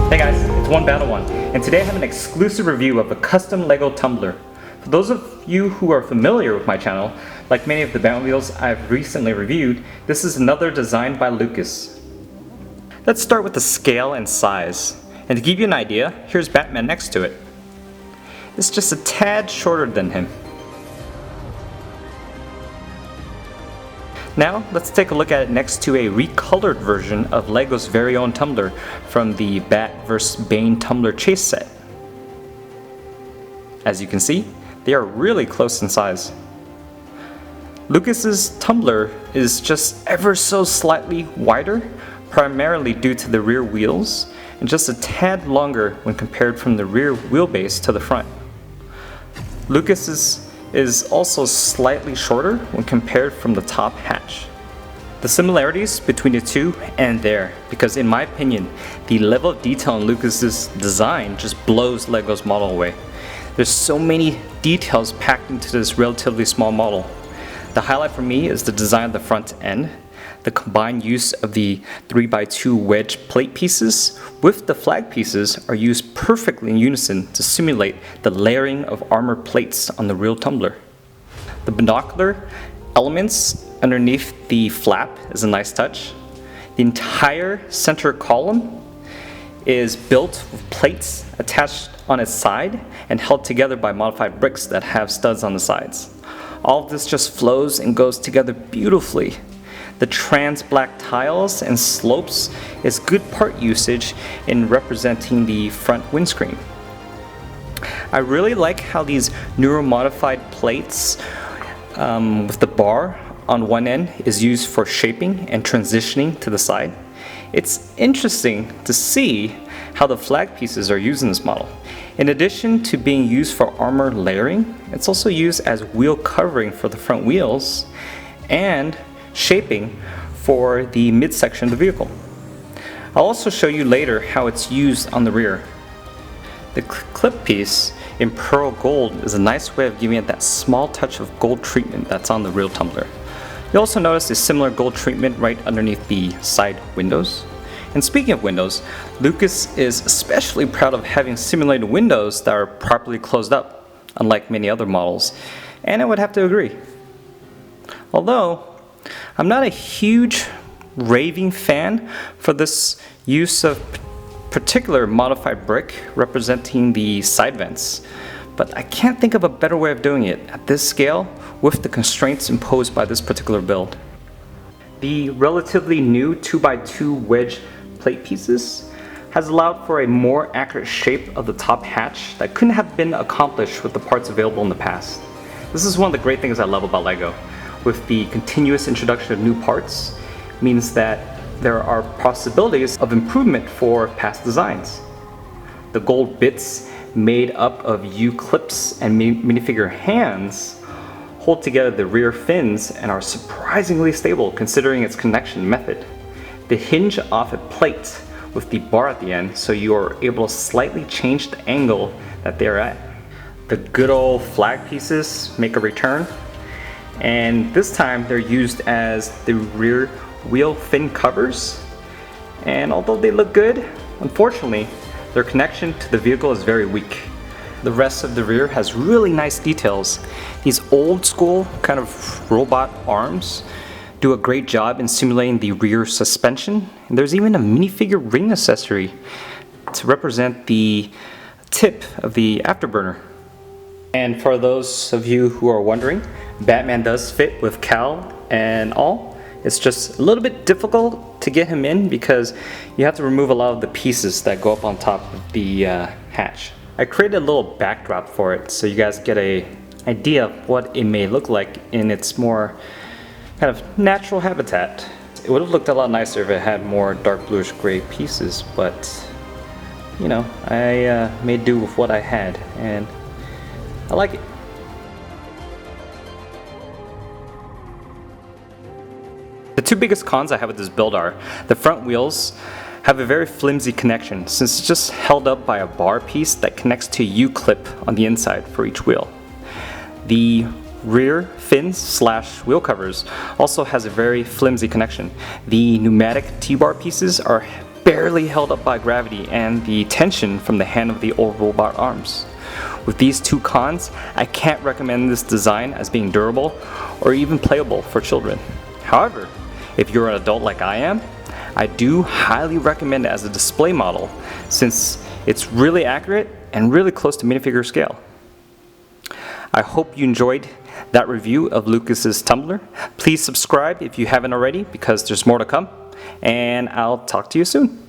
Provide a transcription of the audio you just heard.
Hey guys, it's One Battle One, and today I have an exclusive review of a custom Lego Tumbler. For those of you who are familiar with my channel, like many of the Batmobiles I've recently reviewed, this is another design by Lucas. Let's start with the scale and size. And to give you an idea, here's Batman next to it. It's just a tad shorter than him. Now, let's take a look at it next to a recolored version of Lego's very own Tumbler from the Bat vs. Bane Tumbler chase set. As you can see, they are really close in size. Lucas's Tumbler is just ever so slightly wider, primarily due to the rear wheels, and just a tad longer when compared from the rear wheelbase to the front. Lucas's is also slightly shorter when compared from the top hatch. The similarities between the two end there, because in my opinion, the level of detail in Lucas's design just blows Lego's model away. There's so many details packed into this relatively small model. The highlight for me is the design of the front end. The combined use of the 3x2 wedge plate pieces with the flag pieces are used perfectly in unison to simulate the layering of armor plates on the real Tumbler. The binocular elements underneath the flap is a nice touch. The entire center column is built with plates attached on its side and held together by modified bricks that have studs on the sides. All of this just flows and goes together beautifully. The trans black tiles and slopes is good part usage in representing the front windscreen. I really like how these neuro-modified plates with the bar on one end is used for shaping and transitioning to the side. It's interesting to see how the flag pieces are used in this model. In addition to being used for armor layering, it's also used as wheel covering for the front wheels and shaping for the midsection of the vehicle. I'll also show you later how it's used on the rear. The clip piece in pearl gold is a nice way of giving it that small touch of gold treatment that's on the real Tumbler. You'll also notice a similar gold treatment right underneath the side windows. And speaking of windows, Lucas is especially proud of having simulated windows that are properly closed up, unlike many other models, and I would have to agree. Although, I'm not a huge raving fan for this use of particular modified brick representing the side vents, but I can't think of a better way of doing it at this scale with the constraints imposed by this particular build. The relatively new 2x2 wedge plate pieces has allowed for a more accurate shape of the top hatch that couldn't have been accomplished with the parts available in the past. This is one of the great things I love about Lego. With the continuous introduction of new parts, means that there are possibilities of improvement for past designs. The gold bits made up of U-clips and minifigure hands hold together the rear fins and are surprisingly stable considering its connection method. They hinge off a plate with the bar at the end, so you are able to slightly change the angle that they are at. The good old flag pieces make a return, and this time they're used as the rear wheel fin covers, and although they look good, unfortunately their connection to the vehicle is very weak. The rest of the rear has really nice details. These old school kind of robot arms do a great job in simulating the rear suspension, and there's even a minifigure ring accessory to represent the tip of the afterburner. And for those of you who are wondering, Batman does fit with cowl and all. It's just a little bit difficult to get him in because you have to remove a lot of the pieces that go up on top of the hatch. I created a little backdrop for it so you guys get an idea of what it may look like in its more kind of natural habitat. It would have looked a lot nicer if it had more dark bluish gray pieces, but you know, I made do with what I had, and I like it. The two biggest cons I have with this build are the front wheels have a very flimsy connection since it's just held up by a bar piece that connects to a U-clip on the inside for each wheel. The rear fins / wheel covers also has a very flimsy connection. The pneumatic T-bar pieces are barely held up by gravity and the tension from the hand of the old robot arms. With these two cons, I can't recommend this design as being durable or even playable for children. However, if you're an adult like I am, I do highly recommend it as a display model since it's really accurate and really close to minifigure scale. I hope you enjoyed that review of Lucas's Tumbler. Please subscribe if you haven't already because there's more to come, and I'll talk to you soon.